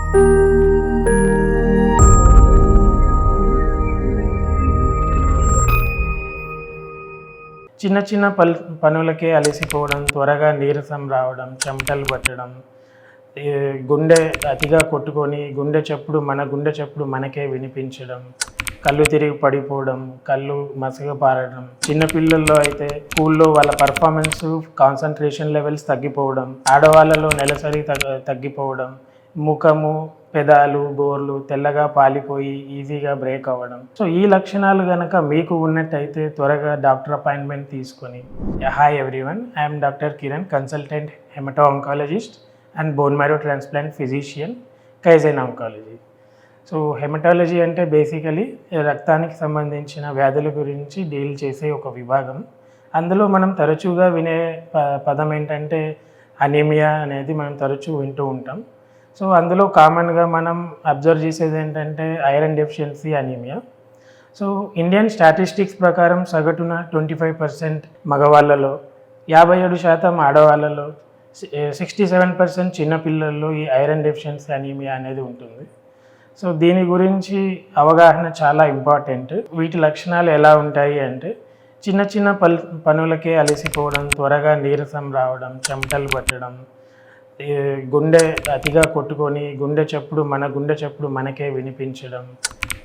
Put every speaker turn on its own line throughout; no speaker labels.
చిన్న చిన్న పనులకే అలసిపోవడం, త్వరగా నీరసం రావడం, చెమటలు పట్టడం, గుండె అతిగా కొట్టుకొని మన గుండె చప్పుడు మనకే వినిపించడం, కళ్ళు తిరిగి పడిపోవడం, కళ్ళు మసకబారడం, చిన్నపిల్లల్లో అయితే స్కూల్లో వాళ్ళ పర్ఫార్మెన్స్ కాన్సన్ట్రేషన్ లెవెల్స్ తగ్గిపోవడం, ఆడవాళ్ళలో నెలసరి తగ్గిపోవడం, ముఖము పెదాలు గోర్లు తెల్లగా పాలిపోయి ఈజీగా బ్రేక్ అవ్వడం. సో ఈ లక్షణాలు కనుక మీకు ఉన్నట్టయితే త్వరగా డాక్టర్ అపాయింట్మెంట్ తీసుకొని. Hi everyone, I'm doctor Kiran, consultant haemato oncologist and bone marrow transplant physician, kaizen oncology. So haematology అంటే బేసికలీ రక్తానికి సంబంధించిన వ్యాధుల గురించి డీల్ చేసే ఒక విభాగం. అందులో మనం తరచుగా వినే పదం ఏంటంటే అనీమియా అనేది మనం తరచూ వింటూ ఉంటాం. సో అందులో కామన్గా మనం అబ్జర్వ్ చేసేది ఏంటంటే iron deficiency anaemia. So Indian statistics ప్రకారం సగటున 25% మగవాళ్ళలో, 57% ఆడవాళ్ళలో, 67% చిన్నపిల్లల్లో ఈ ఐరన్ డెఫిషియన్సీ అనీమియా అనేది ఉంటుంది. సో దీని గురించి అవగాహన చాలా ఇంపార్టెంట్. వీటి లక్షణాలు ఎలా ఉంటాయి అంటే చిన్న చిన్న పనులకే అలసిపోవడం, త్వరగా నీరసం రావడం, చెమటలు పట్టడం, గుండె అతిగా కొట్టుకొని మన గుండె చప్పుడు మనకే వినిపించడం,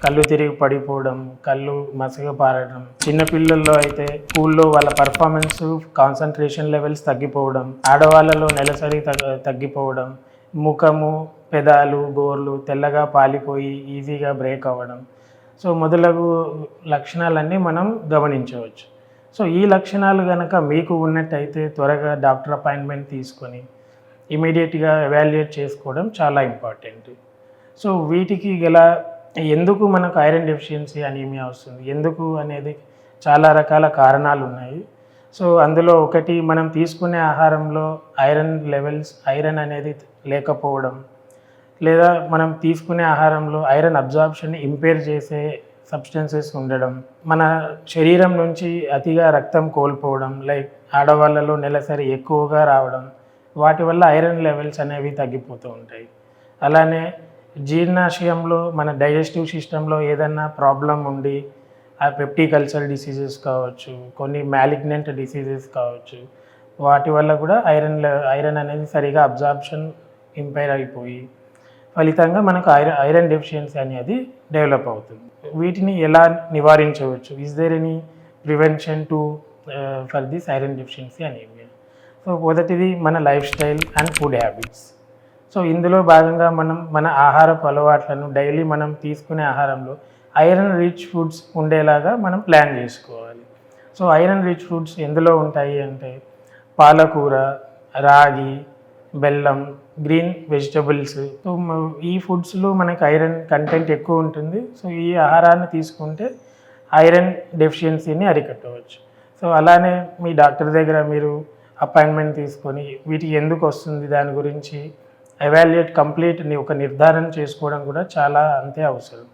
కళ్ళు తిరిగి పడిపోవడం, కళ్ళు మసకబారడం, చిన్నపిల్లల్లో అయితే స్కూల్లో వాళ్ళ పర్ఫార్మెన్స్ కాన్సన్ట్రేషన్ లెవెల్స్ తగ్గిపోవడం, ఆడవాళ్ళలో నెలసరి తగ్గిపోవడం, ముఖము పెదాలు గోర్లు తెల్లగా పాలిపోయి ఈజీగా బ్రేక్ అవ్వడం. సో మొదలగు లక్షణాలన్నీ మనం గమనించవచ్చు. సో ఈ లక్షణాలు కనుక మీకు ఉన్నట్టయితే త్వరగా డాక్టర్ అపాయింట్మెంట్ తీసుకొని ఇమీడియట్గా ఎవాల్యుయేట్ చేసుకోవడం చాలా ఇంపార్టెంట్. సో వీటికి గల ఎందుకు మనకు ఐరన్ డెఫిషియన్సీ అనీమియా వస్తుంది, ఎందుకు అనేది చాలా రకాల కారణాలు ఉన్నాయి. సో అందులో ఒకటి, మనం తీసుకునే ఆహారంలో ఐరన్ అనేది లేకపోవడం, లేదా మనం తీసుకునే ఆహారంలో ఐరన్ అబ్జార్ప్షన్ ఇంపేర్ చేసే సబ్స్టెన్సెస్ ఉండడం, మన శరీరం నుంచి అతిగా రక్తం కోల్పోవడం, లైక్ ఆడవాళ్ళలో నెలసరి ఎక్కువగా రావడం, వాటి వల్ల ఐరన్ లెవెల్స్ అనేవి తగ్గిపోతూ ఉంటాయి. అలానే జీర్ణాశయంలో మన డైజెస్టివ్ సిస్టంలో ఏదైనా ప్రాబ్లం ఉండి ఆ పెప్టిక్ అల్సర్ డిసీజెస్ కావచ్చు, కొన్ని మ్యాలిగ్నెంట్ డిసీజెస్ కావచ్చు, వాటి వల్ల కూడా ఐరన్ అనేది సరిగా అబ్జార్ప్షన్ ఇంపైర్ అయిపోయి ఫలితంగా మనకు ఐరన్ డెఫిషియన్సీ అనేది డెవలప్ అవుతుంది. వీటిని ఎలా నివారించవచ్చు? Is there any prevention for this iron deficiency anaemia? So మొదటిది మన lifestyle and food habits. So ఇందులో భాగంగా మనం మన ఆహారపు అలవాట్లను డైలీ మనం తీసుకునే ఆహారంలో ఐరన్ రిచ్ ఫుడ్స్ ఉండేలాగా మనం ప్లాన్ చేసుకోవాలి. సో ఐరన్ రిచ్ ఫుడ్స్ ఎందులో ఉంటాయి అంటే పాలకూర, రాగి, బెల్లం, గ్రీన్ వెజిటబుల్స్. సో ఈ ఫుడ్స్లో మనకి ఐరన్ కంటెంట్ ఎక్కువ ఉంటుంది. సో ఈ ఆహారాన్ని తీసుకుంటే ఐరన్ డెఫిషియన్సీని అరికట్టవచ్చు. సో అలానే మీ డాక్టర్ దగ్గర మీరు అపాయింట్మెంట్ తీసుకొని వీటికి ఎందుకు వస్తుంది దాని గురించి ఎవాల్యుయేట్ కంప్లీట్ ఒక నిర్ధారణ చేసుకోవడం కూడా చాలా అంతే అవసరం.